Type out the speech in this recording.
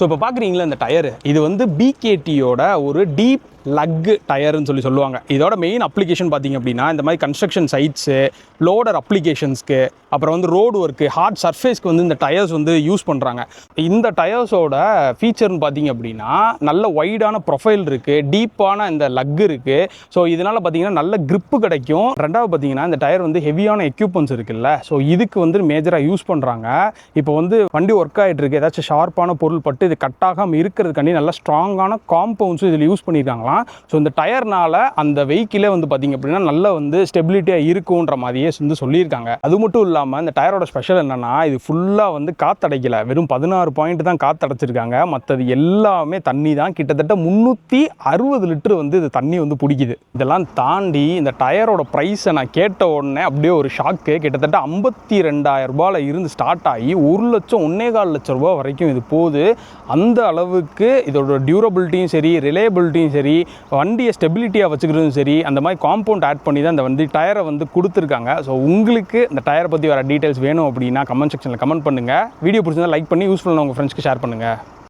So இப்போ பார்க்குறீங்களா இந்த டயரு, இது வந்து பிகேடியோட ஒரு டீப் லக் டயர்னு சொல்லுவாங்க. இதோட மெயின் அப்ளிகேஷன் பார்த்திங்க அப்படின்னா இந்த மாதிரி கன்ஸ்ட்ரக்ஷன் சைட்ஸு, லோடர் அப்ளிகேஷன்ஸ்க்கு, அப்புறம் வந்து ரோடு ஒர்க்கு, ஹார்ட் சர்ஃபேஸ்க்கு வந்து இந்த டயர்ஸ் வந்து யூஸ் பண்ணுறாங்க. இந்த டயர்ஸோட ஃபீச்சர்னு பார்த்திங்க அப்படின்னா நல்ல வைடான ப்ரொஃபைல் இருக்குது, டீப்பான இந்த லக் இருக்குது. ஸோ இதனால் பார்த்திங்கன்னா நல்ல கிரிப்பு கிடைக்கும். ரெண்டாவது பார்த்திங்கன்னா இந்த டயர் வந்து ஹெவியான எக்யூப்மெண்ட்ஸ் இருக்குல்ல, ஸோ இதுக்கு வந்து மேஜராக யூஸ் பண்ணுறாங்க. இப்போ வந்து வண்டி ஒர்க் ஆகிட்டு இருக்குது, ஏதாச்சும் ஷார்ப்பான பொருள் பட்டு இது கட் ஆகாமல் இருக்கிறதுக்காண்டி நல்ல ஸ்ட்ராங்கான காம்பவுண்ட்ஸும் இதில் யூஸ் பண்ணியிருக்காங்களா. ஸோ இந்த டயர்னால அந்த வெஹிக்கிளே வந்து பார்த்திங்க அப்படின்னா நல்ல வந்து ஸ்டெபிலிட்டியாக இருக்குன்ற மாதிரியே வந்து சொல்லியிருக்காங்க. அது மட்டும் இல்லாமல் இந்த டயரோட ஸ்பெஷல் என்னென்னா இது ஃபுல்லாக வந்து காற்றடைக்கலை, வெறும் 16 பாயிண்ட் தான் காற்றடைச்சிருக்காங்க. மற்றது எல்லாமே தண்ணி தான். கிட்டத்தட்ட 360 லிட்டர் வந்து இது தண்ணி வந்து பிடிக்குது. இதெல்லாம் தாண்டி இந்த டயரோட ப்ரைஸை நான் கேட்ட உடனே அப்படியே ஒரு ஷாக்கு. கிட்டத்தட்ட 52,000 ரூபாயில் இருந்து ஸ்டார்ட் ஆகி 1 லட்சம் 1.25 லட்சம் ரூபா வரைக்கும் இது போகுது. அந்த அளவுக்கு இதோட டியூரபிலிட்டியும் சரி, ரிலேபிலிட்டியும் சரி, வண்டியை ஸ்டெபிலிட்டியாக வச்சுக்கிறதும் சரி, அந்த மாதிரி காம்பவுண்ட் ஆட் பண்ணி தான் இந்த வண்டி டயரை வந்து கொடுத்துருக்காங்க. ஸோ உங்களுக்கு இந்த டயரை பற்றி வர டீட்டெயில்ஸ் வேணும் அப்படின்னா கமெண்ட் செக்ஷனில் கமெண்ட் பண்ணுங்கள். வீடியோ பிடிச்சிருந்தா லைக் பண்ணி யூஸ்ஃபுல்லான உங்கள் ஃப்ரெண்ட்ஸ்க்கு ஷேர் பண்ணுங்கள்.